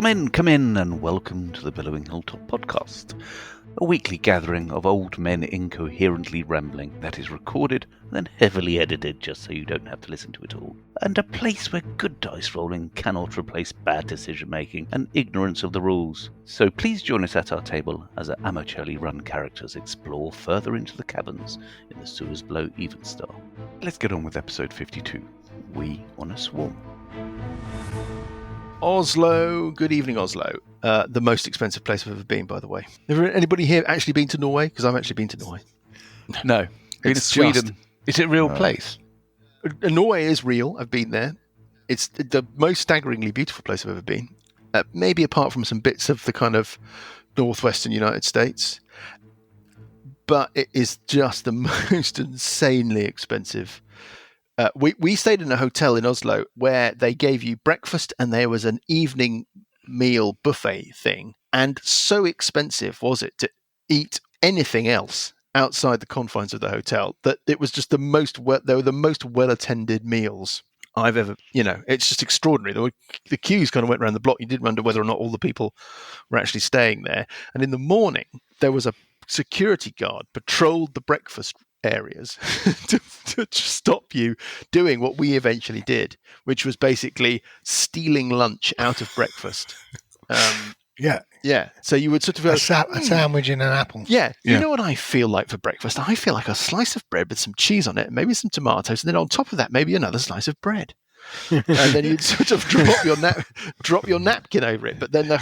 Come in, and welcome to the Billowing Hilltop podcast, a weekly gathering of old men incoherently rambling that is recorded and then heavily edited just so you don't have to listen to it all, and a place where good dice rolling cannot replace bad decision making and ignorance of the rules. So please join us at our table as our amateurly run characters explore further into the caverns in the sewers below Evenstar. Let's get on with episode 52, We on a Swarm. Oslo. Good evening, Oslo. The most expensive place I've ever been, by the way. Anybody here actually been to Norway? Because I've actually been to Norway. No. Been to Sweden. Is it a real place? Norway is real. I've been there. It's the most staggeringly beautiful place I've ever been. Maybe apart from some bits of the kind of northwestern United States. But it is just the most insanely expensive. We stayed in a hotel in Oslo where they gave you breakfast and there was an evening meal buffet thing. And so expensive was it to eat anything else outside the confines of the hotel that it was just they were the most well-attended meals I've ever, it's just extraordinary. The queues kind of went around the block. You didn't wonder whether or not all the people were actually staying there. And in the morning, there was a security guard patrolled the breakfast areas to stop you doing what we eventually did, which was basically stealing lunch out of breakfast. Yeah. So you would sort of a sandwich and an apple. Yeah. You know what I feel like for breakfast? I feel like a slice of bread with some cheese on it, maybe some tomatoes, and then on top of that, maybe another slice of bread. And then you'd sort of drop your napkin over it. But then the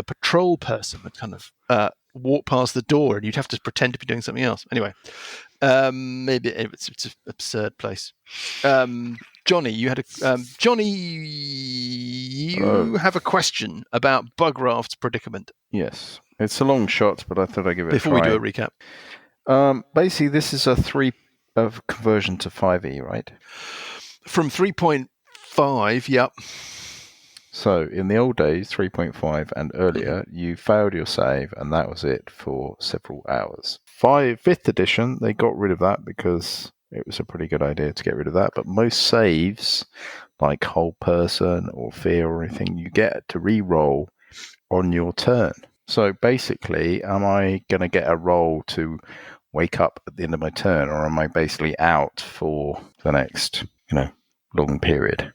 patrol person would kind of walk past the door, and you'd have to pretend to be doing something else. Anyway, maybe it's an absurd place. Johnny, you have a question about Bugraft's predicament. Yes, it's a long shot, but I thought I'd give it before a try. We do a recap. Basically, this is a 3 of conversion to 5e, right? From 3.5, yep. So, in the old days, 3.5 and earlier, you failed your save, and that was it for several hours. 5th edition, they got rid of that because it was a pretty good idea to get rid of that. But most saves, like Whole Person or Fear or anything, you get to re-roll on your turn. So, basically, am I going to get a roll to wake up at the end of my turn, or am I basically out for the next, long period?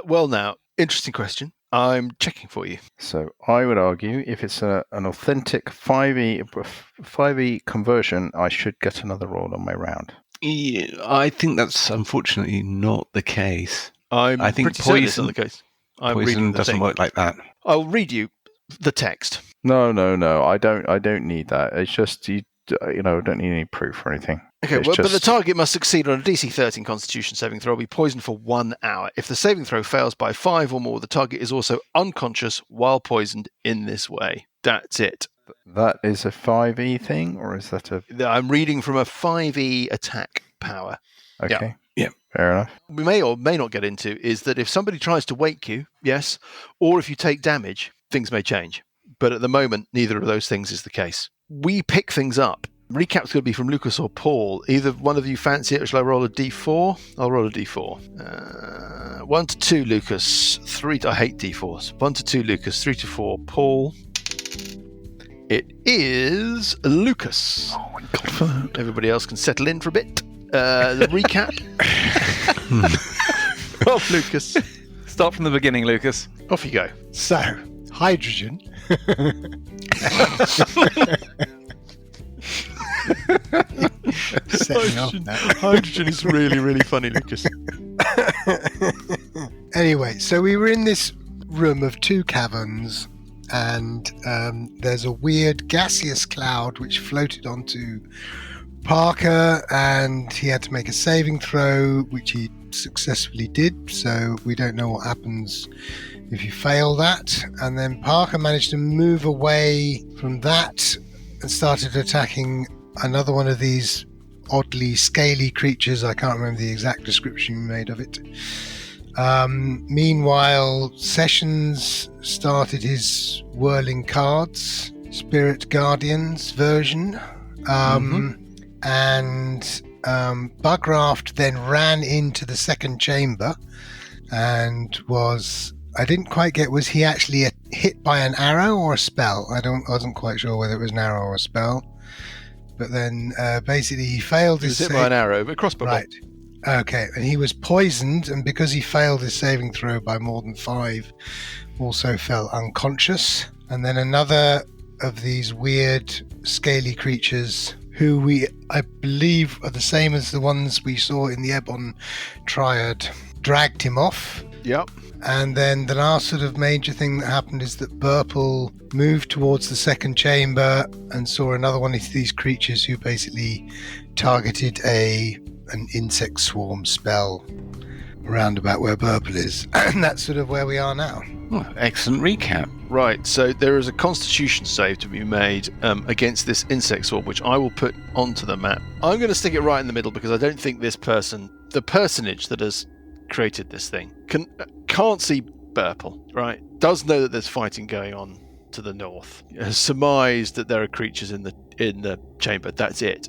Well, now, interesting question. I'm checking for you. So I would argue if it's an authentic 5e conversion, I should get another roll on my round. Yeah, I think that's unfortunately not the case. I think poison not the case. Poison doesn't work like that. I'll read you the text. No. I don't need that. It's just I don't need any proof or anything. Okay, but the target must succeed on a DC 13 Constitution saving throw, be poisoned for 1 hour. If the saving throw fails by 5 or more, the target is also unconscious while poisoned in this way. That's it. That is a 5e thing, or is that a... I'm reading from a 5e attack power. Okay. Yeah. Fair enough. We may or may not get into is that if somebody tries to wake you, yes, or if you take damage, things may change. But at the moment, neither of those things is the case. We pick things up. Recap's going to be from Lucas or Paul. Either one of you fancy it, or shall I roll a d4? I'll roll a d4. 1 to 2, Lucas. 3 to... I hate d4s. 1 to 2, Lucas. 3 to 4, Paul. It is Lucas. Oh, my God. Everybody else can settle in for a bit. The recap of Lucas. Start from the beginning, Lucas. Off you go. So, hydrogen. Hydrogen is really, really funny, Lucas. Anyway, so we were in this room of 2 caverns, and there's a weird gaseous cloud which floated onto Parker, and he had to make a saving throw, which he successfully did, so we don't know what happens if you fail that. And then Parker managed to move away from that and started attacking another one of these oddly scaly creatures. I can't remember the exact description you made of it. Meanwhile, Sessions started his whirling cards, Spirit Guardians version. And Bugraft then ran into the second chamber and was I didn't quite get, was he actually hit by an arrow or a spell? I wasn't quite sure whether it was an arrow or a spell. But then basically he failed He his was hit by an arrow, but crossbow bolt. Right. Okay, and he was poisoned, and because he failed his saving throw by more than 5, also fell unconscious. And then another of these weird scaly creatures, who I believe are the same as the ones we saw in the Ebon Triad, dragged him off. Yep. And then the last sort of major thing that happened is that Burple moved towards the second chamber and saw another one of these creatures who basically targeted an insect swarm spell around about where Burple is. And that's sort of where we are now. Oh, excellent recap. Right, so there is a constitution save to be made against this insect swarm, which I will put onto the map. I'm going to stick it right in the middle because I don't think the personage that has created this thing, can't see Burple, right? Does know that there's fighting going on to the north. Has surmised that there are creatures in the chamber. That's it.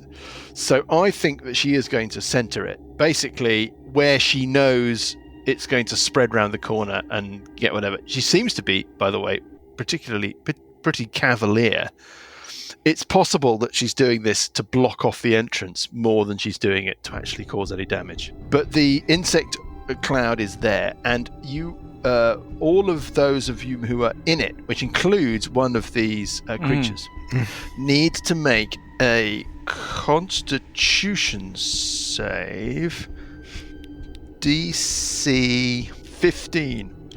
So I think that she is going to centre it, basically where she knows it's going to spread round the corner and get whatever. She seems to be, by the way, pretty cavalier. It's possible that she's doing this to block off the entrance more than she's doing it to actually cause any damage. But the insect cloud is there, and you, all of those of you who are in it, which includes one of these creatures, need to make a Constitution save. DC 15.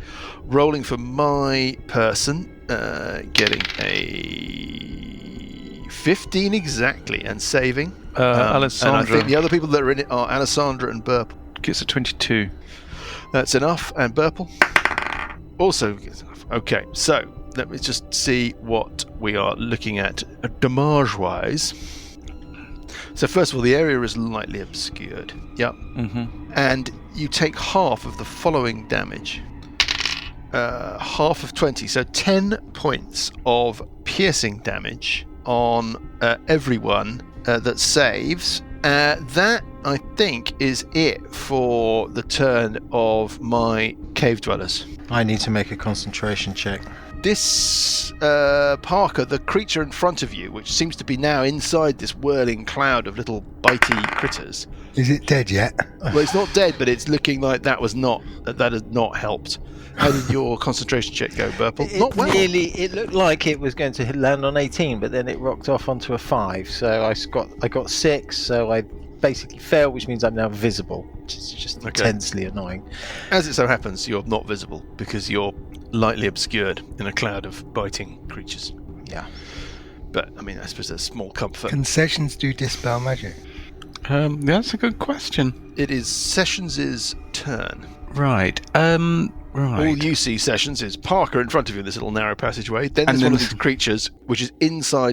Rolling for my person, getting a 15 exactly, and saving. Alessandra. And I think the other people that are in it are Alessandra and Burple. Gets a 22. That's enough, and Burple also gets enough. Okay, so let me just see what we are looking at damage-wise. So first of all, the area is lightly obscured. Yep. Mm-hmm. And you take half of the following damage. Half of 20, so 10 points of piercing damage on everyone that saves. That, I think, is it for the turn of my cave dwellers. I need to make a concentration check. This Parker, the creature in front of you, which seems to be now inside this whirling cloud of little bitey critters. Is it dead yet? Well, it's not dead, but it's looking like that has not helped. How did your concentration check go, Burple? Not well. It looked like it was going to land on 18, but then it rocked off onto a 5. So I got 6. So I basically failed, which means I'm now visible, which is just intensely annoying. As it so happens, you're not visible because you're lightly obscured in a cloud of biting creatures. Yeah. But I mean, I suppose there's small comfort. Can Sessions do Dispel Magic? That's a good question. It is Sessions' turn. Right. Right. All you see, Sessions, is Parker in front of you in this little narrow passageway. Then there's one of these creatures, which is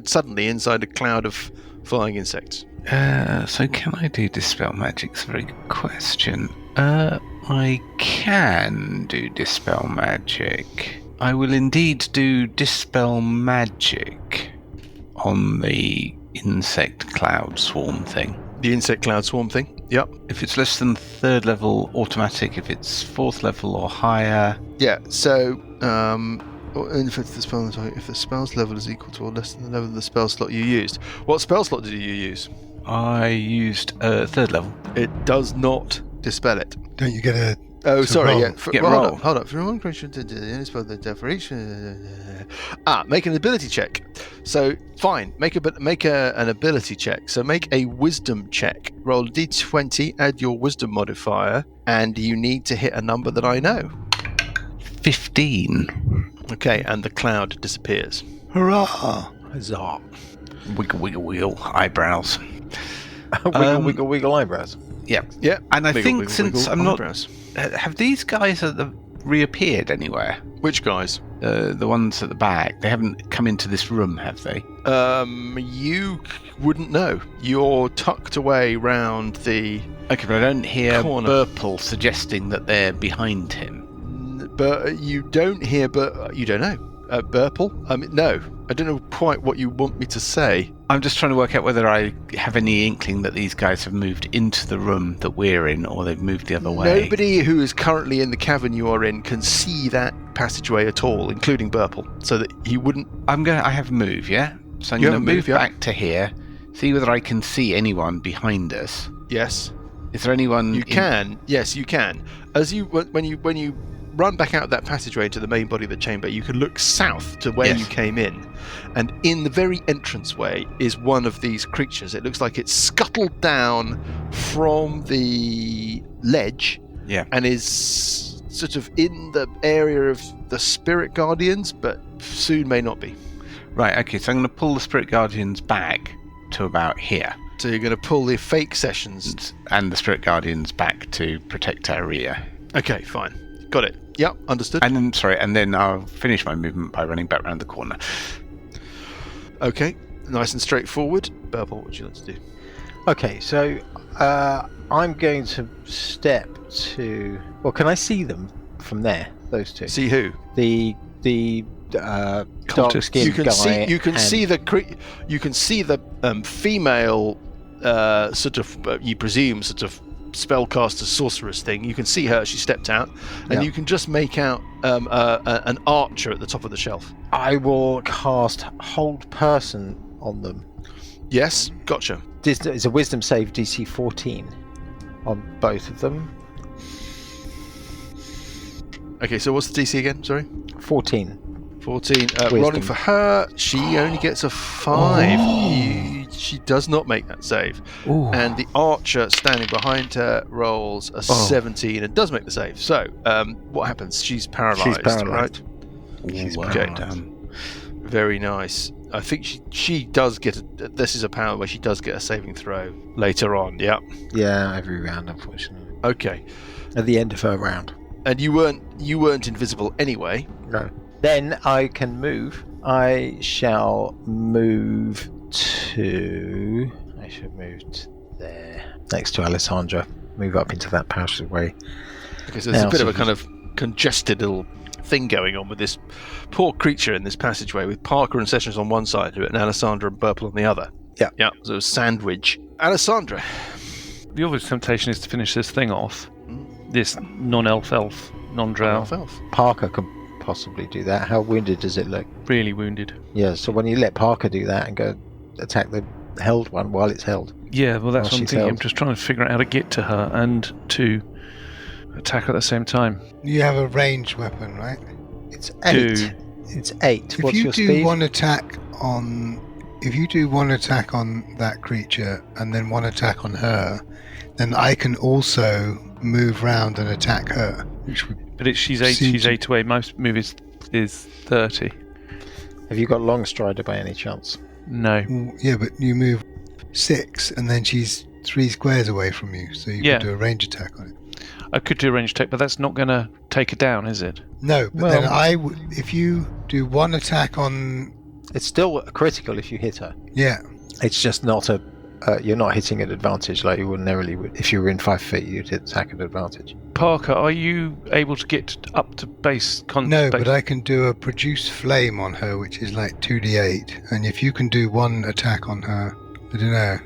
suddenly inside a cloud of flying insects. So can I do Dispel Magic? It's a very good question. I can do Dispel Magic. I will indeed do Dispel Magic on the insect cloud swarm thing. The insect cloud swarm thing? Yep. If it's less than 3rd level, automatic. If it's 4th level or higher... Yeah, so... if the spell's level is equal to or less than the level of the spell slot you used. What spell slot did you use? I used 3rd level. It does not dispel it. Don't you get a... Oh, sorry, roll? yeah. Hold on. For one creature to any spell that for each... make an ability check. So, fine. Make an ability check. So make a wisdom check. Roll a d20, add your wisdom modifier, and you need to hit a number that I know. 15. Okay, and the cloud disappears. Hurrah! Huzzah. Wiggle, wiggle, wiggle. Eyebrows. Wiggle, wiggle eyebrows. Yeah. Yeah. And I Wiggle, think wiggle, since wiggle, I'm not... eyebrows. Have these guys reappeared anywhere? Which guys? The ones at the back. They haven't come into this room, have they? You wouldn't know. You're tucked away round the... Okay, but I don't hear corner. Burple suggesting that they're behind him. But you don't hear... But you don't know. Burple? I mean, no. I don't know quite what you want me to say. I'm just trying to work out whether I have any inkling that these guys have moved into the room that we're in, or they've moved the other way. Nobody who is currently in the cavern you are in can see that passageway at all, including Burple, so that he wouldn't. I have a move, yeah? So I'm You going to have a move move, yeah. back to here, see whether I can see anyone behind us. Yes, Is there anyone? you can. Yes, you can. As when you run back out that passageway into the main body of the chamber, you can look south to where Yes. you came in, and in the very entranceway is one of these creatures. It looks like it's scuttled down from the ledge, Yeah. and is sort of in the area of the spirit guardians, but soon may not be. Right, okay, so I'm going to pull the Spirit Guardians back to about here. So you're going to pull the fake sessions. And the Spirit Guardians back to protect our rear. Okay, fine, got it. Yep, understood. And then I'll finish my movement by running back round the corner. Okay, nice and straightforward. Burple, what would you like to do? Okay, so I'm going to step to. Well, can I see them from there? Those two. See who? The dark skinned You can guy. see. You can and- see the. You can see the female, sort of. You presume sort of spellcaster sorceress thing. You can see her. She stepped out, and Yeah. you can just make out an archer at the top of the shelf. I will cast Hold Person on them. Yes, gotcha. It's a Wisdom save DC 14 on both of them. Okay, so what's the DC again? Sorry. 14. 14. Wisdom. Rolling for her, she only gets a 5. She does not make that save. And the archer standing behind her rolls a 17 and does make the save. So, what happens? She's paralysed, right? She's Okay. paralysed. Very nice. I think she does get this is a power where she does get a saving throw later on. Yeah. Yeah, every round, unfortunately. Okay. At the end of her round. And you weren't invisible anyway. No. Then I can move. I shall move to. I should move to there, next to Alessandra. Move up into that passageway. Okay, so there's Now, a bit of so a kind of congested little thing going on with this poor creature in this passageway, with Parker and Sessions on one side of it and Alessandra and Burple on the other. Yeah. Yeah, so a sandwich. Alessandra. The obvious temptation is to finish this thing off. This non-elf, non-drow. Elf. Parker can possibly do that. How wounded does it look? Really wounded. Yeah, so when you let Parker do that and go attack the held one while it's held. Yeah, well, that's While what I'm she's thinking. I'm held. just trying to figure out how to get to her and to attack her at the same time. You have a ranged weapon, right? It's 8. Do- It's 8. If What's you your do speed? one attack on, if you do one attack on that creature and then one attack on her, then I can also move round and attack her. Which would But she's 8. Seems- She's 8 away. Most move is 30. Have you got Long Strider by any chance? No. yeah, but you move 6 and then she's 3 squares away from you, so you Yeah. can do a range attack on it. I could do a range attack, but that's not going to take her down, is it? No, but Well- then I would. If you do one attack on, It's still critical if you hit her. yeah, It's just not a. You're not hitting at advantage like you ordinarily would. If you were in 5 feet, you'd attack at advantage. Parker, are you able to get up to base no, but I can do a produce flame on her, which is like 2d8, and if you can do one attack on her, I don't know.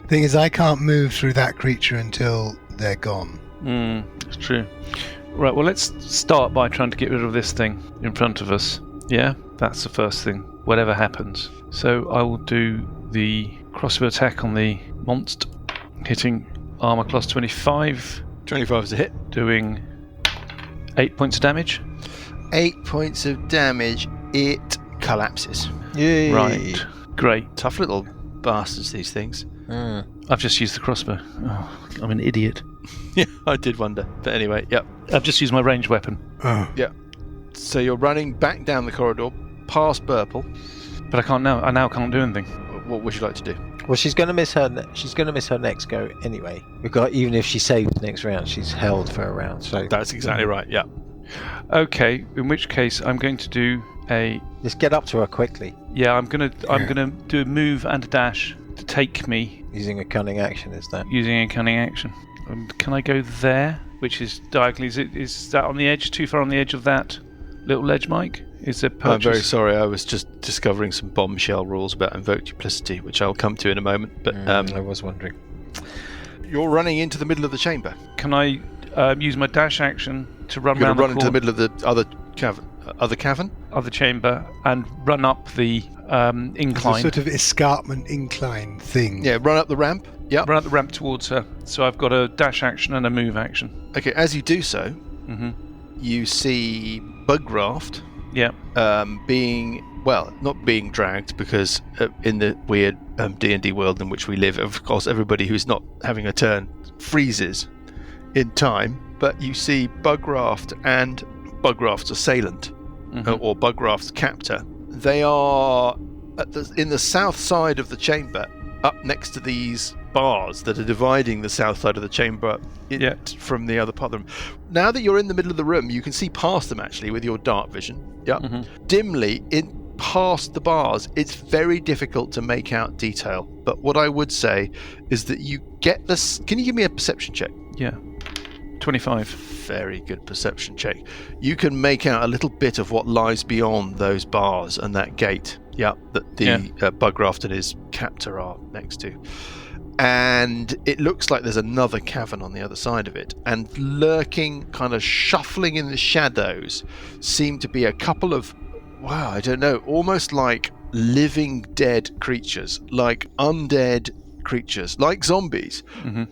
Thing is, I can't move through that creature until they're gone. That's true. Right, well, let's start by trying to get rid of this thing in front of us. Yeah, that's the first thing, whatever happens. So I will do the crossbow attack on the monster, hitting armor class 25, 25 is a hit. doing 8 points of damage. 8 points of damage. It collapses. Yay! Right, great. Tough little bastards, these things. I've just used the crossbow. Oh, I'm an idiot. Yeah, I did wonder. But anyway, yep. I've just used my ranged weapon, Oh, So you're running back down the corridor, past Burple. but I can't now. I now can't do anything. What would you like to do? Well, she's going to miss her. She's going to miss her next go anyway. Even if she saves next round, she's held for a round. So That's exactly right, yeah. Okay, in which case I'm going to do a just get up to her quickly I'm gonna do a move and a dash to take me using a cunning action. Is that? using a cunning action. Can I go there? Which is diagonally? Is that on the edge? Too far on the edge of that little ledge, Mike? Is there purchase? I'm very sorry, I was just discovering some bombshell rules about invoke duplicity, which I'll come to in a moment. But I was wondering. you're running into the middle of the chamber. Can I use my dash action to run You're going around to run into the corner? middle of the other cavern. other cavern? Other chamber and run up the It's a incline. sort of escarpment incline thing. Yeah, run up the ramp. Yep. Run up the ramp towards her. So I've got a dash action and a move action. Okay, as you do so, Mm-hmm. you see Bugraft Yeah. not being dragged, because in the weird D&D world in which we live, of course, everybody who's not having a turn freezes in time. But you see Bugraft and Bugraft's assailant, or Bugraft's captor. They are in the south side of the chamber, up next to these bars that are dividing the south side of the chamber from the other part of the room. Now that you're in the middle of the room, you can see past them actually with your dark vision. Yep. Dimly past the bars. It's very difficult to make out detail. But what I would say is that you get this. Can you give me a perception check? Yeah. 25. Very good perception check. You can make out a little bit of what lies beyond those bars and that gate. Yeah, that the Bugraft and his captor are next to. And it looks like there's another cavern on the other side of it. And lurking, kind of shuffling in the shadows, seem to be a couple of, I don't know, almost like living dead creatures, like undead creatures, like zombies,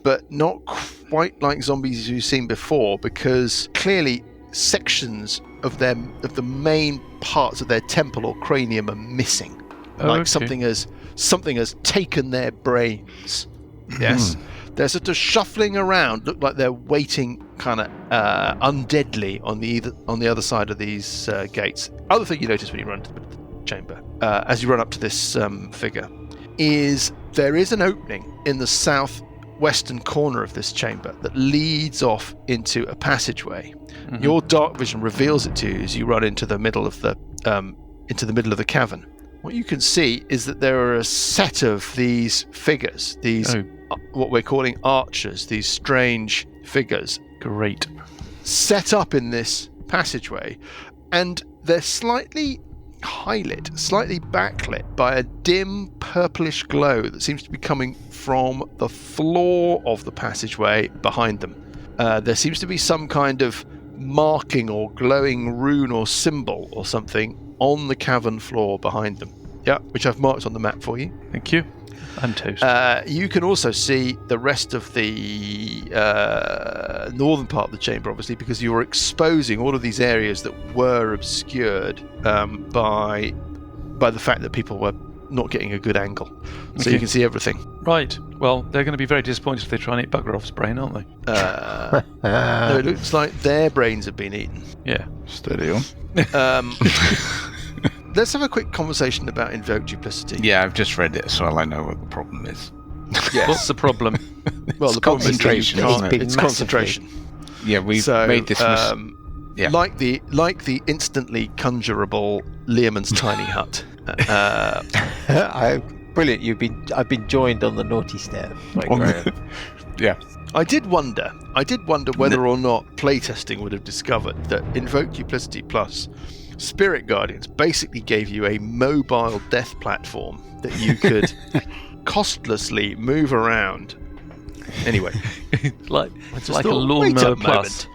but not quite like zombies you've seen before, because clearly sections of them, of the main parts of their temple or cranium, are missing. Something has taken their brains. Yes, they're sort of shuffling around, look like they're waiting, kind of undeadly on the other side of these gates. Other thing you notice when you run to the chamber, as you run up to this figure, is there is an opening in the southwestern corner of this chamber that leads off into a passageway. Your dark vision reveals it to you as you run into the middle of the cavern. What you can see is that there are a set of these figures, what we're calling archers, these strange figures. Great. Set up in this passageway, and they're slightly high-lit, slightly backlit by a dim purplish glow that seems to be coming from the floor of the passageway behind them. There seems to be some kind of marking or glowing rune or symbol or something on the cavern floor behind them. Yeah, which I've marked on the map for you. Thank you. I'm toast. You can also see the rest of the northern part of the chamber, obviously, because you were exposing all of these areas that were obscured by the fact that people were not getting a good angle. So you can see everything. Right. Well, they're going to be very disappointed if they try and eat Bugraft's brain, aren't they? No, it looks like their brains have been eaten. Yeah. Steady on. Let's have a quick conversation about invoke duplicity. Yeah, I've just read it, so I know what the problem is. Yes. What's the problem? Well, the problem is that you concentration, can't- isn't it? It's concentration. Yeah, we've made this yeah. Like the instantly conjurable Learman's tiny hut. Brilliant. I've been joined on the naughty step. Yeah. I did wonder whether or not playtesting would have discovered that Invoke Duplicity Plus Spirit Guardians basically gave you a mobile death platform that you could costlessly move around. Anyway, like I just a thought, lawnmower wait a plus. moment.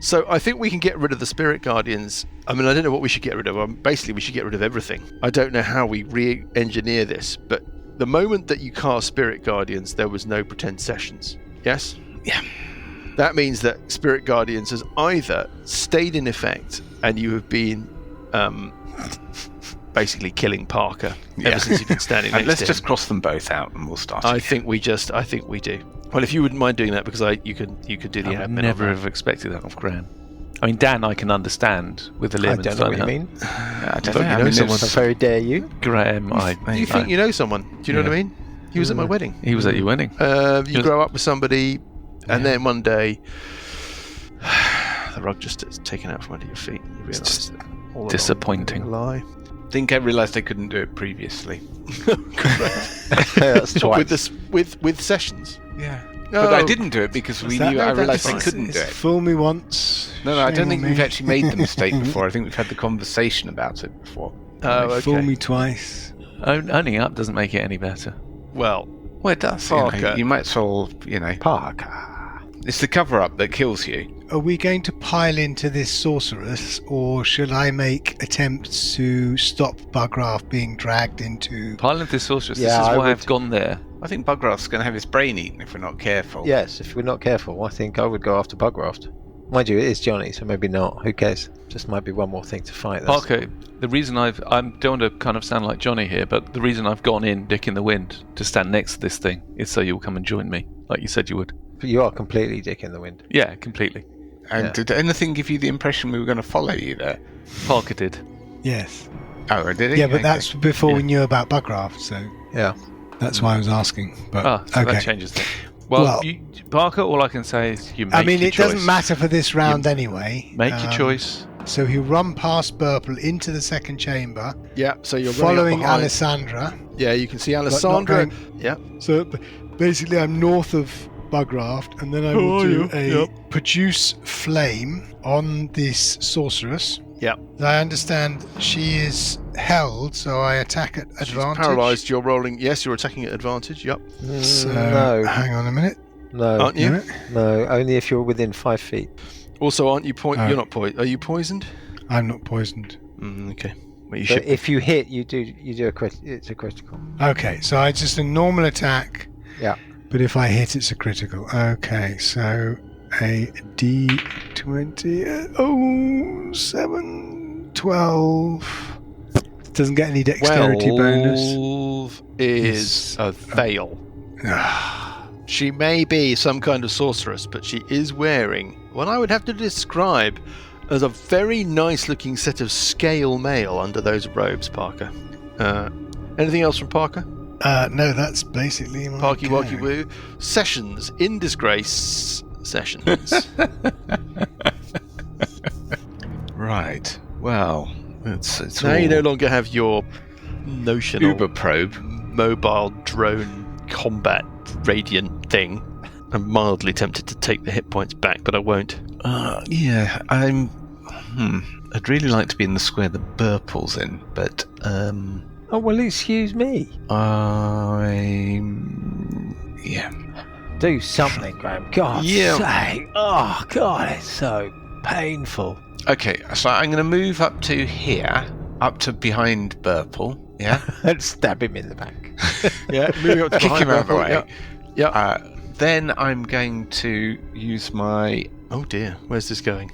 So I think we can get rid of the Spirit Guardians. I mean, I don't know what we should get rid of. Basically, we should get rid of everything. I don't know how we re-engineer this, but the moment that you cast Spirit Guardians, there was no pretend sessions. Yes? Yeah. That means that Spirit Guardians has either stayed in effect and you have been basically killing Parker ever since you've been standing next Let's to him. just cross them both out and we'll start I again. think we do. Well, if you wouldn't mind doing that, because you could do the I would admin. never on that. have expected that of Gran. I mean, Dan, I can understand with the I Learman's don't know what you tiny mean. I don't But know. you I know mean, someone- How very dare you? hut. Graham, You think you know someone? Do you know what I mean? He was at my wedding. He was at your wedding. You grow up with somebody, and then one day the rug just gets taken out from under your feet, and you realise just that all along disappointing. it was a lie. I think I realised I couldn't do it previously. That's twice. with sessions. Yeah. No. But I didn't do it because we knew I realised I couldn't do it. Fool me once. No, I don't shame think on we've me. actually made the mistake before. I think we've had the conversation about it before. Oh, okay. Fool me twice. Owning up doesn't make it any better. Well, Well, it does. Parker. You might as well, Parker. It's the cover-up that kills you. Are we going to pile into this sorceress, or should I make attempts to stop Bugraft being dragged into... Pile into this sorceress. Yeah, this is I why would- I've gone there. I think Bugraft's going to have his brain eaten if we're not careful. Yes, if we're not careful, I think I would go after Bugraft. Mind you, it is Johnny, so maybe not. Who cares? Just might be one more thing to fight. That's- Parker, the reason I don't want to kind of sound like Johnny here, but the reason I've gone in, Dick in the Wind, to stand next to this thing is so you'll come and join me, like you said you would. But you are completely Dick in the Wind. Yeah, completely. And Yeah. did anything give you the impression we were going to follow you there? Parker did. Yes. Oh, did he? Yeah, but Okay. that's before we Yeah. knew about Bugraft, so Yeah. that's why I was asking. But So okay. that changes things. Well, Well- Parker, all I can say is you make I mean, your it choice. doesn't matter for this round anyway. Make your choice. So he'll run past Burple into the second chamber, Yeah, so you're following running up behind. Alessandra. Yeah, you can see but not Alessandra. going- Yeah. So basically, I'm north of Bugraft, and then I will do a produce flame on this sorceress. Yep. I understand she is held, so I attack at She's advantage. paralysed. You're rolling. Yes, you're attacking at advantage. Yep. So, No, hang on a minute. no, Aren't you? no. Only if you're within 5 feet. Also, aren't you Oh. You're not poisoned. Are you poisoned? I'm not poisoned. Okay. Well, you So should. if you hit, you do a it's a critical. Okay, so I just a normal attack. Yeah. But if I hit, it's a critical. Okay, so a D20. 7, 12. Doesn't get any dexterity bonus. 12 is a veil. She may be some kind of sorceress, but she is wearing what I would have to describe as a very nice looking set of scale mail under those robes, Parker. Anything else from Parker? No, that's basically my Parky go. Wacky Woo. Sessions. In disgrace. Sessions. Right. Well, it's Now all you no longer have your notional Uber probe. mobile drone combat radiant thing. I'm mildly tempted to take the hit points back, but I won't. Yeah, I'd really like to be in the square that Burple's in, but Oh well, excuse me. yeah. Do something, Graham. God's Yeah. sake. Oh God, it's so painful. Okay, so I'm going to move up to here, up to behind Burple. Yeah. And stab him in the back. Yeah, moving up to Kick behind him out of the Burple, way. Yeah. Then I'm going to use my Oh dear, where's this going?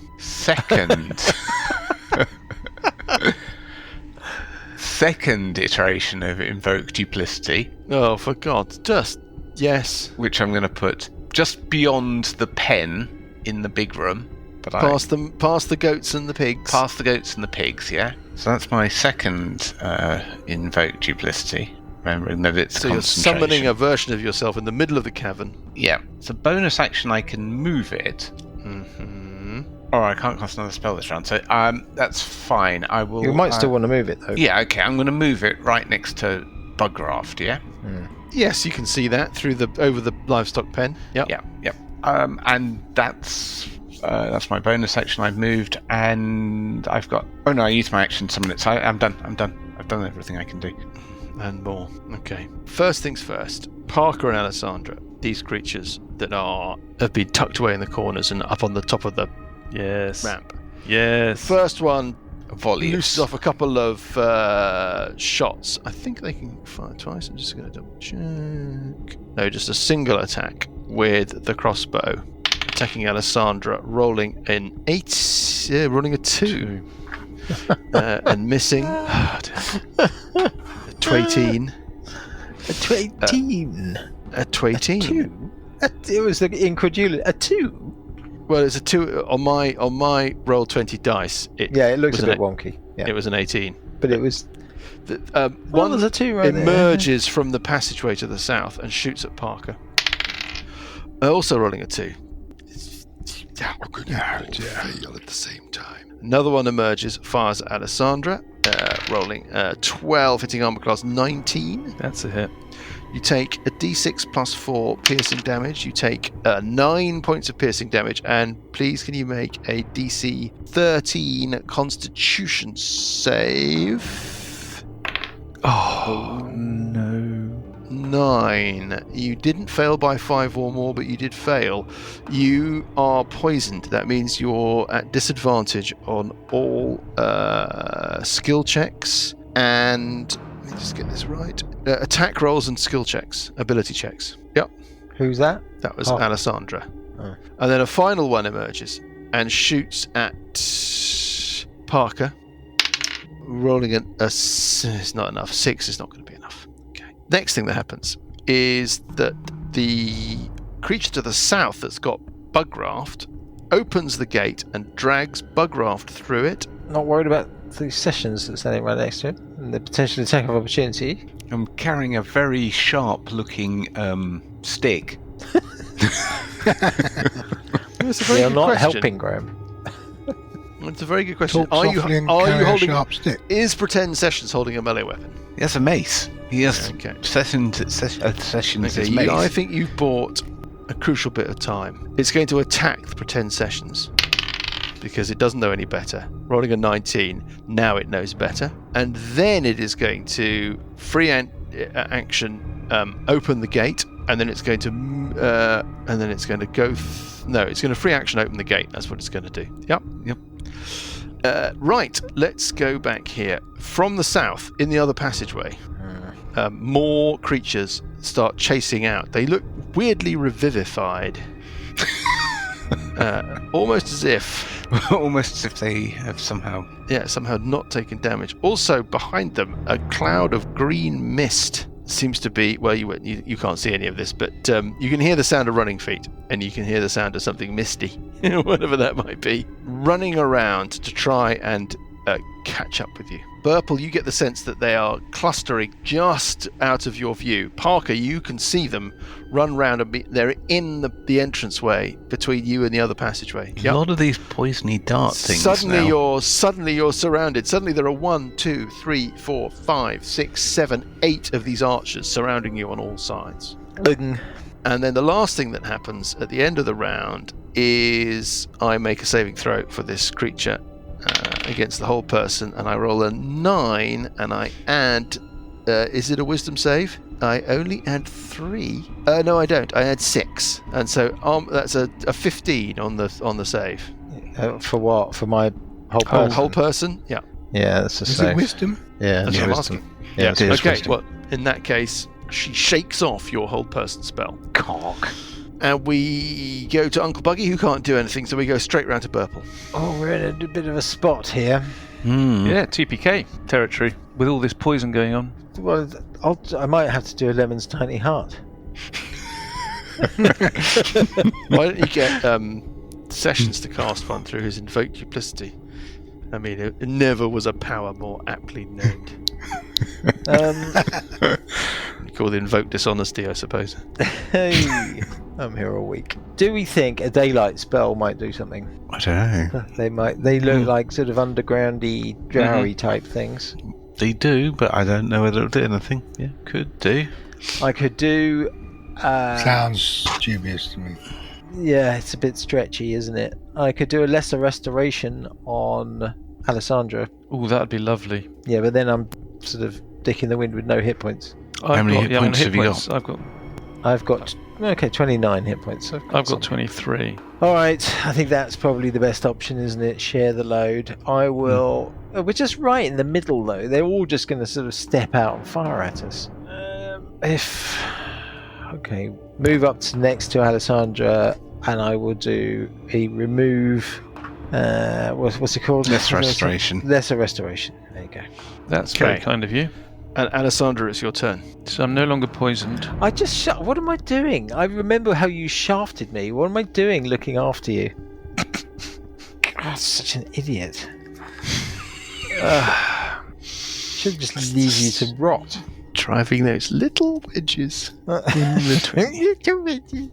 second iteration of Invoke Duplicity, Oh, for God, just yes. which I'm going to put just beyond the pen in the big room. But Past the goats and the pigs. past the goats and the pigs, yeah? So that's my second Invoke Duplicity. Remembering that it's So you're concentration. summoning a version of yourself in the middle of the cavern. Yeah. It's a bonus action, I can move it. Mm-hmm. Or I can't cast another spell this round. So that's fine. I will. You might still want to move it though. Yeah, okay. I'm going to move it right next to Bugraft, yeah? Yes, you can see that through over the livestock pen. Yep. Yeah. And that's my bonus action. I've moved, and I've got. Oh no, I used my action to summon it. So I'm done. I've done everything I can do. And more. Okay. First things first. Parker and Alessandra, these creatures that have been tucked away in the corners and up on the top of the Yes. ramp. Yes. First one Volley. looses off a couple of shots. I think they can fire twice. I'm just going to double check. No, just a single attack with the crossbow, attacking Alessandra, rolling an 8, rolling a 2, and missing. A 18. A 18. A 18. 2. It was the incredulity. A 2. Well, it's a 2 on my roll 20 dice. Yeah, it looks was a bit an- wonky. Yeah, It was an 18. but it was. One there's a 2 right there. emerges from the passageway to the south and shoots at Parker. Also rolling a 2. Fail at the same time. Another one emerges, fires at Alessandra, rolling 12, hitting armor class 19. That's a hit. You take a d6 plus 4 piercing damage. You take 9 points of piercing damage, and please can you make a DC 13 Constitution save? Oh no. 9. You didn't fail by 5 or more, but you did fail. You are poisoned. That means you're at disadvantage on all skill checks and... Let me just get this right. Attack rolls and skill checks. Ability checks. Yep. Who's that? That was Oh. Alessandra. Oh. And then a final one emerges and shoots at Parker. Rolling it's not enough. 6 is not going to be enough. Okay. Next thing that happens is that the creature to the south that's got Bugraft opens the gate and drags Bugraft through it. Not worried about the sessions that's standing right next to him and the potential attack of opportunity. I'm carrying a very sharp-looking stick. It's a very You're good not question. helping, Graham. It's a very good question. Talk softly and carry a holding? sharp stick. Is Pretend Sessions holding a melee weapon? He has a mace. He has Okay. sessions as mace. I think you've bought a crucial bit of time. It's going to attack the Pretend Sessions because it doesn't know any better. Rolling a 19, now it knows better, and then it is going to free action open the gate, and then it's going to go. It's going to free action open the gate. That's what it's going to do. Yep. Right, let's go back here. From the south, in the other passageway, more creatures start chasing out. They look weirdly revivified. Almost as if they have somehow not taken damage. Also, behind them, a cloud of green mist seems to be... Well, you can't see any of this, but you can hear the sound of running feet, and you can hear the sound of something misty, whatever that might be, running around to try and catch up with you. Burple, you get the sense that they are clustering just out of your view. Parker, you can see them run round and they're in the entranceway between you and the other passageway. A lot of these poisony dart things. Suddenly now. you're surrounded. Suddenly there are 1, 2, 3, 4, 5, 6, 7, 8 of these archers surrounding you on all sides. And then the last thing that happens at the end of the round is I make a saving throw for this creature against the whole person, and I roll a 9, and I add... is it a wisdom save? I only add 3. No, I don't. I add 6, and so that's a 15 on the save. For what? For my whole person? Whole person? Yeah. Yeah, that's a Is save. it wisdom? Yeah, That's it's what I'm wisdom. asking. Yeah, it is Okay, wisdom. well, in that case, she shakes off your hold person spell. Cock. And we go to Uncle Buggy, who can't do anything, so we go straight round to Burple. Oh, we're in a bit of a spot here. Yeah, TPK territory with all this poison going on. Well, I might have to do a Lemon's Tiny Heart. Why don't you get Sessions to cast one through his Invoke Duplicity? I mean, it never was a power more aptly named. You call it Invoke Dishonesty, I suppose. Hey, I'm here all week. Do we think a daylight spell might do something? I don't know. They might. They look like sort of undergroundy, drowy type things. They do, but I don't know whether it'll do anything. Yeah, could do. I could do. Sounds dubious to me. Yeah, it's a bit stretchy, isn't it? I could do a lesser restoration on Alessandra. Oh, that'd be lovely. Yeah, but then I'm sort of dick in the wind with no hit points. How many hit points have you points. I've got 29 hit points. I've got 23. All right, I think that's probably the best option, isn't it? Share the load. I will. We're just right in the middle, though. They're all just going to sort of step out and fire at us. Move up to next to Alessandra, and I will do a remove. What's it called? Lesser restoration. Lesser restoration. There you go. That's Okay. very kind of you. And Alessandra, it's your turn. So I'm no longer poisoned. I just. What am I doing? I remember how you shafted me. What am I doing looking after you? God, such an idiot. Should just leave you to rot. Driving those little wedges in between.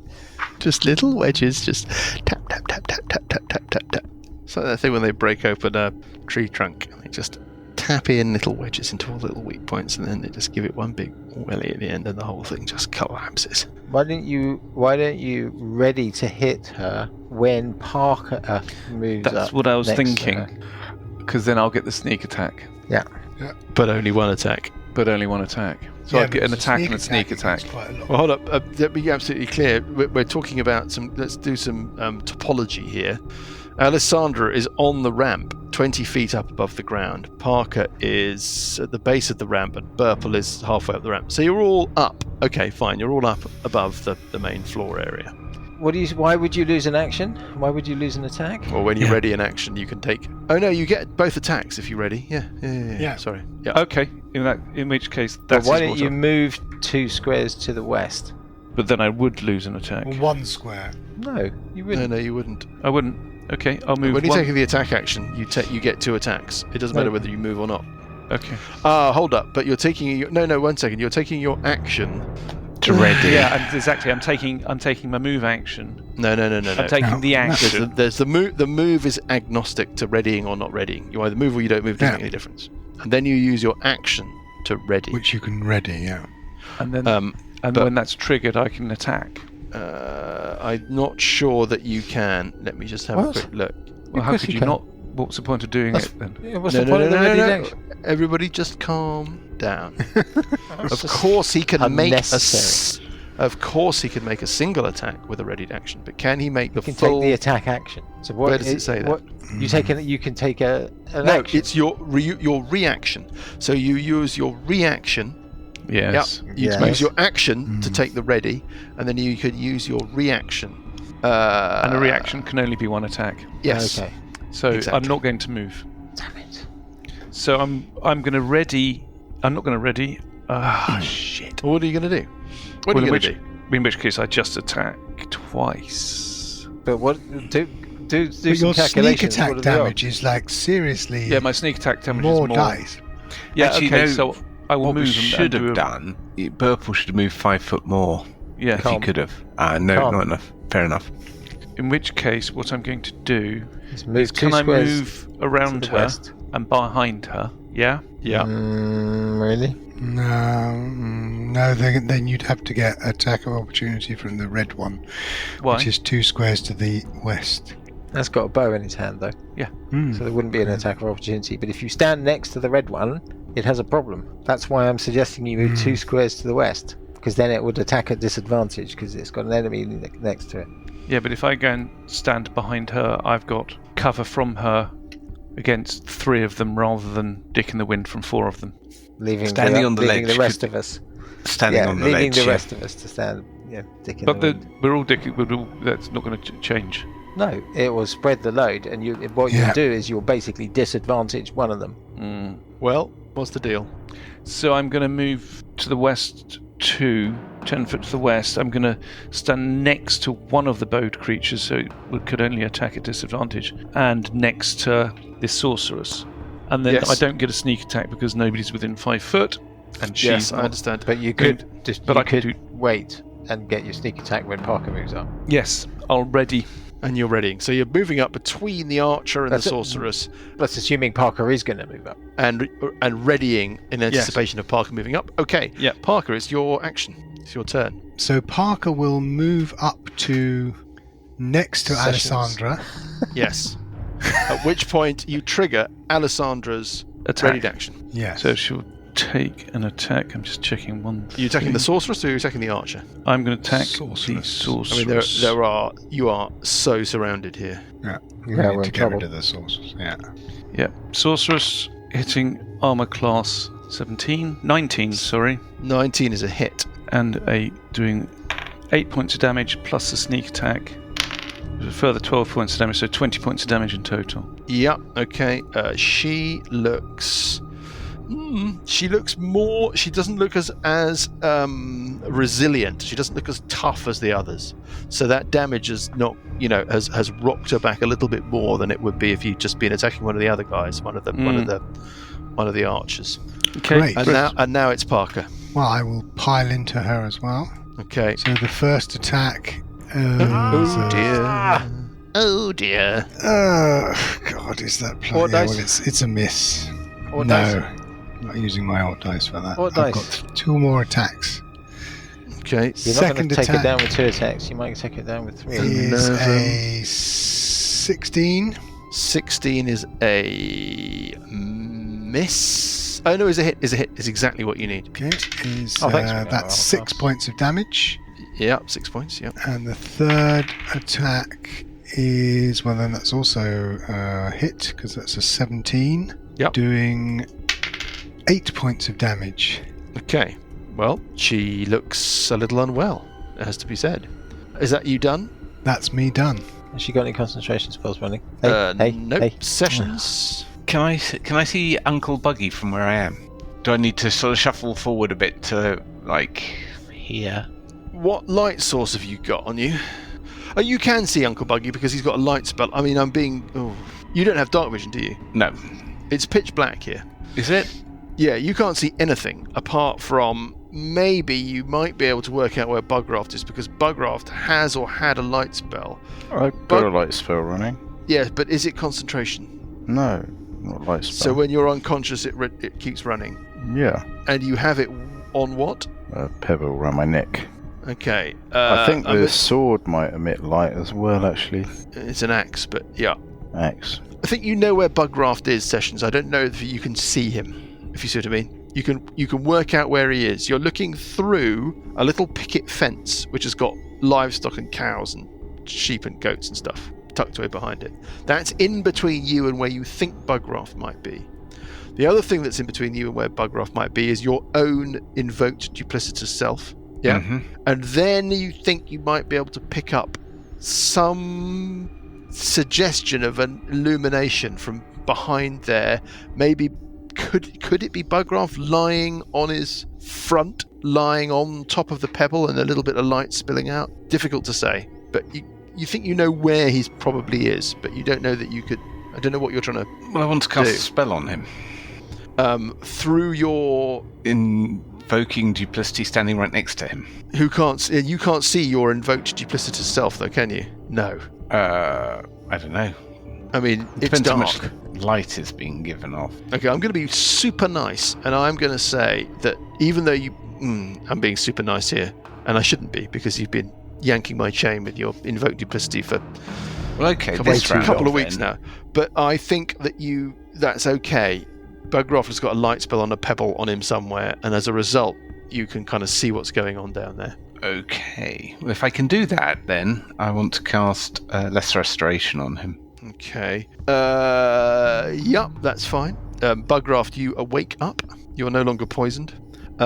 Just little wedges, just tap, tap, tap, tap, tap, tap, tap, tap, tap. It's like that thing when they break open a tree trunk and they just tap in little wedges into all little weak points, and then they just give it one big welly at the end, and the whole thing just collapses. Why don't you ready to hit her when Parker moves up? That's what I was next to thinking. her? Because then I'll get the sneak attack. Yeah. But only one attack. But only one attack. So Yeah, I'd get but an attack and a it's sneak attack. quite a lot. Well, hold up. Let me be absolutely clear. We're talking about some. Let's do some topology here. Alessandra is on the ramp, 20 feet up above the ground. Parker is at the base of the ramp, and Burple is halfway up the ramp. So you're all up. Okay, fine. You're all up above the main floor area. Why would you lose an action? Why would you lose an attack? Or when you're ready in action, you can take. Oh no, you get both attacks if you're ready. Yeah. Sorry. Yeah. Okay, in which case But that's why his don't you water. move 2 squares to the west? But then I would lose an attack. 1 square. No, you wouldn't. No, you wouldn't. I wouldn't. Okay, I'll move When you're one. taking the attack action, you get 2 attacks. It doesn't matter whether you move or not. Okay. Hold up. But you're taking no. 1 second. You're taking your action. To ready. Yeah, exactly. I'm taking my move action. No. I'm taking the action. There's the move. The move is agnostic to readying or not readying. You either move or you don't move. Doesn't make any difference. And then you use your action to ready. Which you can ready, yeah. And then but- when that's triggered, I can attack. I'm not sure that you can. Let me just have a What? quick look. Well, how course could you you can. not? What's the point of doing it then? Yeah, what's the point of the ready action? Everybody, just calm down. Of course, he can make unnecessary. Of course, he can make a single attack with a readied action, but can he make the You can full? take the attack action. So what? Where does it say that? You can take an No, action. it's your reaction. So you use your reaction. Yes. Yep. You Yes. use your action to take the ready, and then you could use your reaction. And a reaction can only be 1 attack. Yes. Okay. So Exactly. I'm not going to move. Damn it. So I'm going to ready. I'm not going to ready. Shit. What are you going to do? What are you going to do? In which case, I just attack twice. But what? Do But some your sneak calculations. attack What are the odds? damage is like seriously Yeah, my sneak attack damage more is more. dice. Yeah. Actually, okay. no, So I will What move we and should do have a- done, Burple should have moved 5 foot more. Yeah. If he could have. No, Calm. not enough. Fair enough. In which case, what I'm going to do Just move is, 2 can I squares move around to the her west. and behind her? Yeah. Yeah. Really? No, then you'd have to get attack of opportunity from the red one, Why? which is 2 squares to the west. That's got a bow in its hand though, so there wouldn't be an attack of opportunity. But if you stand next to the red one, it has a problem. That's why I'm suggesting you move 2 squares to the west, because then it would attack at disadvantage because it's got an enemy next to it. Yeah, but if I go and stand behind her, I've got cover from her against 3 of them rather than dick in the wind from 4 of them. Leaving Standing on the leaving ledge the rest could- of us. Standing on the leaving ledge. the yeah. rest of us to stand. Dick in But the wind. we're all dick. That's not going to change. No, it will spread the load, and what Yeah. you do is you'll basically disadvantage one of them. Well, what's the deal? So I'm going to move to the west 10 foot to the west. I'm going to stand next to one of the bowed creatures, so it could only attack at disadvantage, and next to this sorceress. And then Yes. I don't get a sneak attack because nobody's within 5 foot, and she's Yes, I not. understand. But you Good. could just But you I could could wait and get your sneak attack when Parker moves up. Yes, I'll ready. And you're readying. So you're moving up between the archer and That's the it. sorceress, That's assuming Parker is going to move up. and readying in anticipation of Parker moving up. Okay. Yeah. Parker, it's your action. It's your turn. So Parker will move up to next to Sessions. Alessandra. Yes. At which point you trigger Alessandra's Attack. readied action. Yes. So she'll take an attack. I'm just checking one. Are you attacking thing. the sorceress or are you attacking the archer? I'm going to attack the Sorceress. sorceress. I mean, you are so surrounded here. yeah, Yeah, we we're need in to get trouble. rid of the sources. Yeah. Yeah, sorceress hitting armor class 19, sorry, 19 is a hit. and doing 8 points of damage plus a sneak attack. A further 12 points of damage, so 20 points of damage in total. Yep. Okay. She looks. She looks more. She doesn't look as resilient. She doesn't look as tough as the others. So that damage has not, has rocked her back a little bit more than it would be if you'd just been attacking one of the other guys, one of the archers. Okay, Great. And now it's Parker. Well, I will pile into her as well. Okay. So the first attack. Oh dear. Oh dear. God, is that play? What Yeah, dice? well, it's a miss. What no, dice? I'm not using my old dice for that. What I've dice? got 2 more attacks. Okay. You're not going Second to take it attack down with 2 attacks. You might take it down with 3. Is Minerva. a 16. 16 is a miss. Oh no, is a hit. Is a hit. Is exactly what you need. Okay, is Oh, thanks, man. that's 6 points of damage. Yeah, 6 points. Yeah. And the third attack is, well, then that's also a hit, because that's a 17. Yep. Doing 8 points of damage. Okay. Well, she looks a little unwell. It has to be said. Is that you done? That's me done. Has she got any concentration spells running? Nope. Sessions. Can I see Uncle Buggy from where I am? Do I need to sort of shuffle forward a bit to, like, here? What light source have you got on you? Oh, you can see Uncle Buggy because he's got a light spell. I mean, you don't have dark vision, do you? No. It's pitch black here. Is it? Yeah, you can't see anything apart from maybe you might be able to work out where Bugraft is, because Bugraft has or had a light spell. I've got a light spell running. Yeah, but is it concentration? No, not light spell. So when you're unconscious, it keeps running. Yeah. And you have it on what? A pebble around my neck. Okay. I think the sword might emit light as well, actually. It's an axe, but yeah. Axe. I think you know where Bugraft is, Sessions. I don't know if you can see him, if you see what I mean. You can work out where he is. You're looking through a little picket fence, which has got livestock and cows and sheep and goats and stuff tucked away behind it. That's in between you and where you think Bugraft might be. The other thing that's in between you and where Bugraft might be is your own invoked duplicitous self. Yeah. Mm-hmm. And then you think you might be able to pick up some suggestion of an illumination from behind there. Maybe could it be Bugraft lying on his front, lying on top of the pebble and a little bit of light spilling out? Difficult to say, but you think you know where he probably is, but you don't know that you could. I don't know what you're trying to. Well, I want to cast a spell on him. Through your invoking duplicity standing right next to him. You can't see your invoked duplicitous self, though, can you? No. I don't know. I mean, It it's depends how dark. much light is being given off. Okay, I'm going to be super nice, and I'm going to say that even though I'm being super nice here, and I shouldn't be, because you've been yanking my chain with your invoked duplicity for Well, okay, a this round couple of off weeks then. now. But I think that that's okay. Bugraft has got a light spell on a pebble on him somewhere, and as a result, you can kind of see what's going on down there. Okay. Well, if I can do that, then I want to cast Lesser Restoration on him. Okay. Yep, that's fine. Bugraft, you awake up. You are no longer poisoned. Do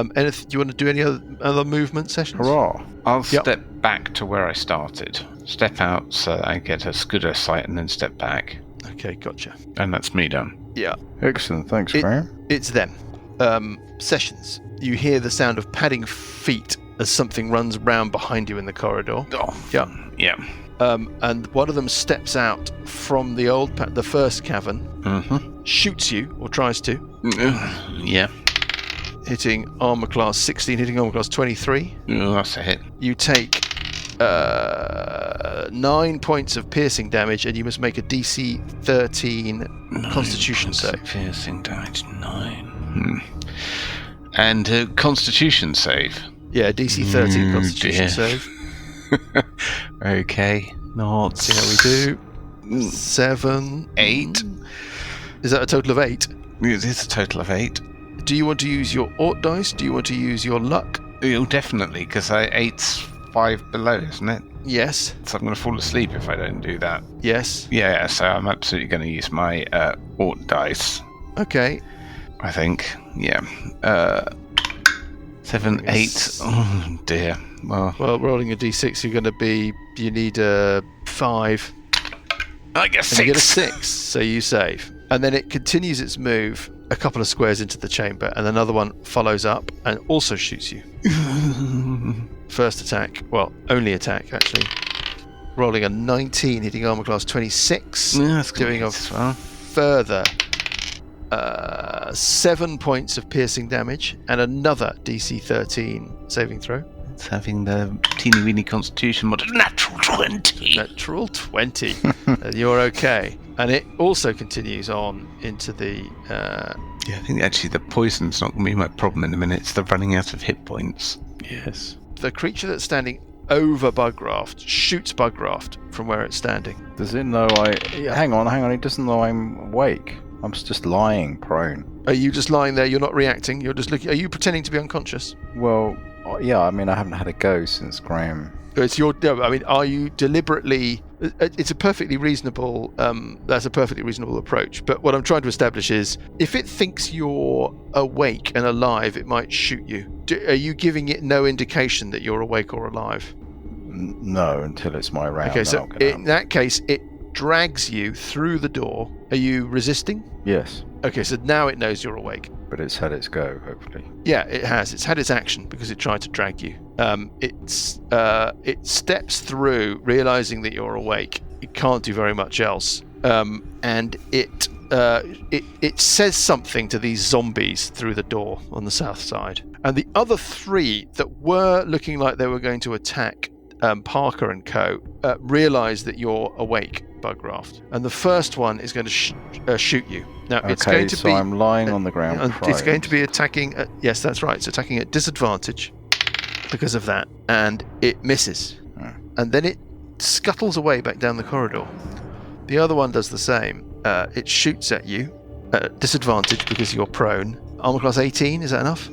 you want to do any other movement sessions? Hurrah! I'll step back to where I started. Step out so that I get a good sight, and then step back. Okay, gotcha. And that's me done. Yeah. Excellent, thanks, Graham. It's them. Sessions. You hear the sound of padding feet as something runs round behind you in the corridor. Oh, Yeah. Yeah. And one of them steps out from the first cavern, Mm-hmm. shoots you, or tries to, Yeah. hitting armor class 16, hitting armor class 23. Oh, that's a hit. You take 9 points of piercing damage, and you must make a DC 13 Constitution save. Piercing damage 9. And Constitution save. Yeah, DC 13 Constitution dear. save. Okay. Not. See how we do. 7. 8. Is that a total of 8? It's a total of 8. Do you want to use your Ort dice? Do you want to use your luck? Oh, definitely, because 8's 5 below, isn't it? Yes. So I'm going to fall asleep if I don't do that. Yes. Yeah, so I'm absolutely going to use my Ort dice, Okay. I think. Yeah. 7, 8. Oh, dear. Well, Rolling a d6, you need a 5. I guess And you get a 6. 6, so you save. And then it continues its move a couple of squares into the chamber, and another one follows up and also shoots you. First attack, only attack actually. Rolling a 19, hitting armor class 26. Yeah, that's gonna doing hit a as well. further 7 points of piercing damage, and another DC 13 saving throw. It's having the teeny weeny constitution mod. Natural 20. Natural 20. And you're okay. And it also continues on into the... Yeah, I think actually the poison's not going to be my problem in a minute. It's the running out of hit points. Yes. The creature that's standing over Bugraft shoots Bugraft from where it's standing. Does it know Hang on, it doesn't know I'm awake. I'm just lying prone. Are you just lying there? You're not reacting? You're just looking... Are you pretending to be unconscious? Well, yeah, I mean, I haven't had a go since Graham. It's your... No, I mean, are you deliberately... It's a perfectly reasonable... that's a perfectly reasonable approach. But what I'm trying to establish is, if it thinks you're awake and alive, it might shoot you. Are you giving it no indication that you're awake or alive? No, until it's my round. Okay, so in that case, it drags you through the door. Are you resisting? Yes. Okay, so now it knows you're awake. But it's had its go, hopefully. Yeah, it has. It's had its action because it tried to drag you. It steps through, realizing that you're awake. It can't do very much else, and it says something to these zombies through the door on the south side. And the other three that were looking like they were going to attack Parker and co. Realize that you're awake, Bugraft, and the first one is going to shoot you. Now it's going to be. I'm lying on the ground. It's going to be attacking. Yes, that's right. It's attacking at disadvantage because of that, and it misses. And then it scuttles away back down the corridor. The other one does the same. It shoots at you at disadvantage because you're prone. Armor class 18. Is that enough?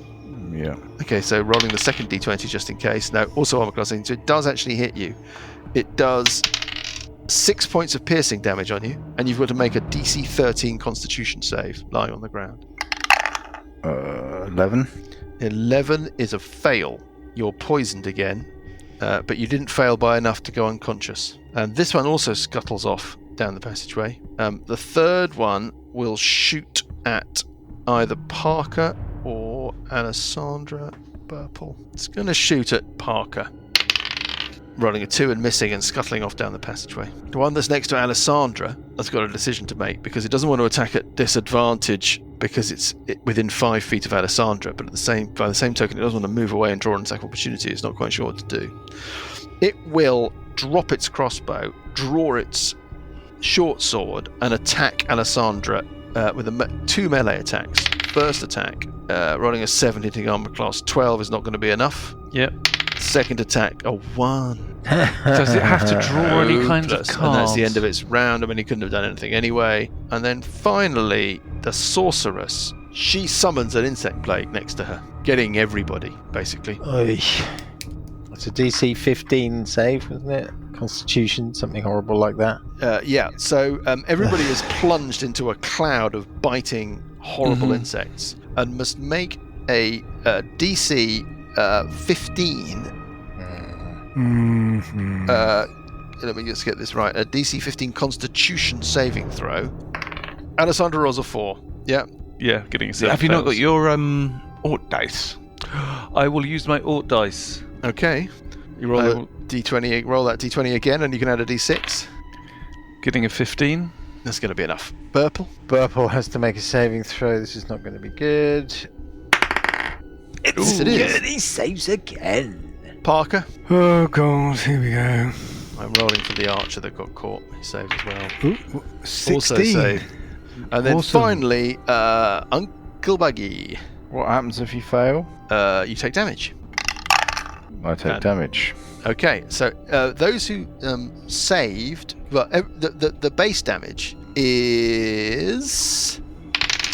Yeah. Okay, so rolling the second d20 just in case. No, also armor class 18. So it does actually hit you. It does 6 points of piercing damage on you, and you've got to make a DC 13 Constitution save, lying on the ground. 11. 11 is a fail. You're poisoned again, but you didn't fail by enough to go unconscious. And this one also scuttles off down the passageway. The third one will shoot at either Parker or Alessandra Burple. It's going to shoot at Parker. Rolling a 2 and missing and scuttling off down the passageway. The one that's next to Alessandra has got a decision to make because it doesn't want to attack at disadvantage because it's within 5 feet of Alessandra, but by the same token, it doesn't want to move away and draw an attack opportunity. It's not quite sure what to do. It will drop its crossbow, draw its short sword, and attack Alessandra with 2 melee attacks. First attack, rolling a 7 hitting armor class 12 is not going to be enough. Yep. Second attack, a 1. Does it have to draw any kinds of Hopeless. cards? And that's the end of its round. I mean, he couldn't have done anything anyway. And then finally, the sorceress. She summons an insect plague next to her, getting everybody, basically. Oy. It's a DC 15 save, wasn't it? Constitution, something horrible like that. Yeah, so everybody is plunged into a cloud of biting, horrible insects and must make a DC 15. Let me just get this right. A DC 15 Constitution saving throw. Alessandra rolls a 4. Yeah. Yeah, getting a 7. Have you not got your Ort dice? I will use my Ort dice. Okay. You roll a D20. Roll that D20 again, and you can add a D6. Getting a 15. That's going to be enough. Burple. Burple has to make a saving throw. This is not going to be good. Yes, it is. He saves again. Parker. Oh god, here we go. I'm rolling for the archer that got caught. He saved as well. Ooh, 16. Also saved. And then Awesome. finally, Uncle Buggy. What happens if you fail? You take damage. I take damage. Okay, so those who saved, well, the base damage is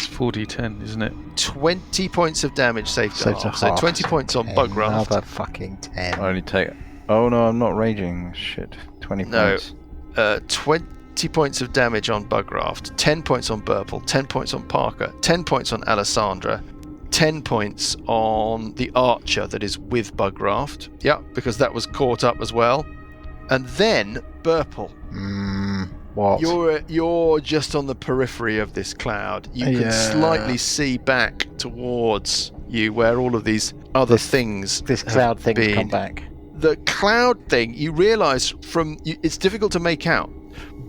It's 4d10, isn't it? 20 points of damage saved to Saved to half. So half. 20 points on Bugraft. Another fucking 10. I only take... Oh no, I'm not raging. Shit. 20 No. points. 20 points of damage on Bugraft, 10 points on Burple, 10 points on Parker, 10 points on Alessandra, 10 points on the archer that is with Bugraft. Yeah, because that was caught up as well. And then Burple. What? You're just on the periphery of this cloud. You can slightly see back towards you where all of these other things. This cloud thing been. come back. The cloud thing, you realise it's difficult to make out,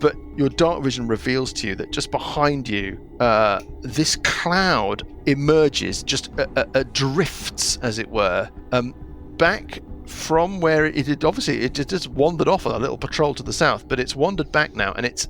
but your dark vision reveals to you that just behind you, this cloud emerges, just drifts, as it were, back from where it had it just wandered off on a little patrol to the south, but it's wandered back now, and it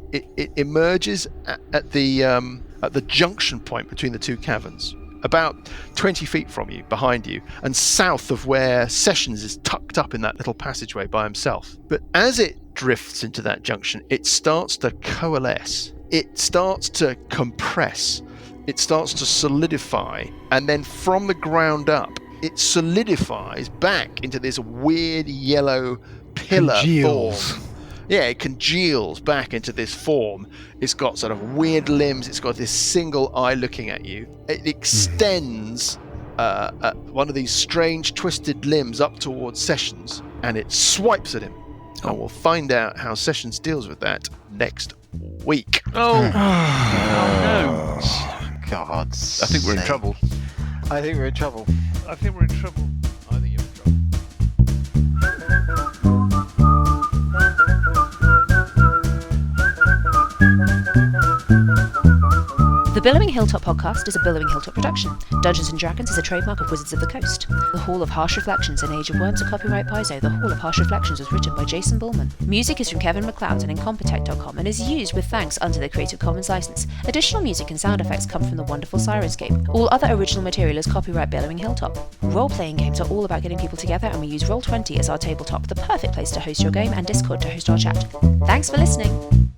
emerges at the junction point between the two caverns, about 20 feet from you, behind you, and south of where Sessions is tucked up in that little passageway by himself. But as it drifts into that junction, it starts to coalesce it starts to compress. It starts to solidify, and then from the ground up, it solidifies back into this weird yellow pillar Congeals. form. Yeah, it congeals back into this form. It's got sort of weird limbs. It's got this single eye looking at you. It extends one of these strange twisted limbs up towards Sessions, and it swipes at him. And we'll find out how Sessions deals with that next week. Oh no! God. I think we're in trouble. I think we're in trouble. I think we're in trouble. I think you're in trouble. The Billowing Hilltop podcast is a Billowing Hilltop production. Dungeons & Dragons is a trademark of Wizards of the Coast. The Hall of Harsh Reflections and Age of Worms are copyright Paizo. The Hall of Harsh Reflections was written by Jason Bullman. Music is from Kevin MacLeod and Incompetech.com and is used with thanks under the Creative Commons license. Additional music and sound effects come from the wonderful Sirenscape. All other original material is copyright Billowing Hilltop. Role-playing games are all about getting people together, and we use Roll20 as our tabletop, the perfect place to host your game, and Discord to host our chat. Thanks for listening!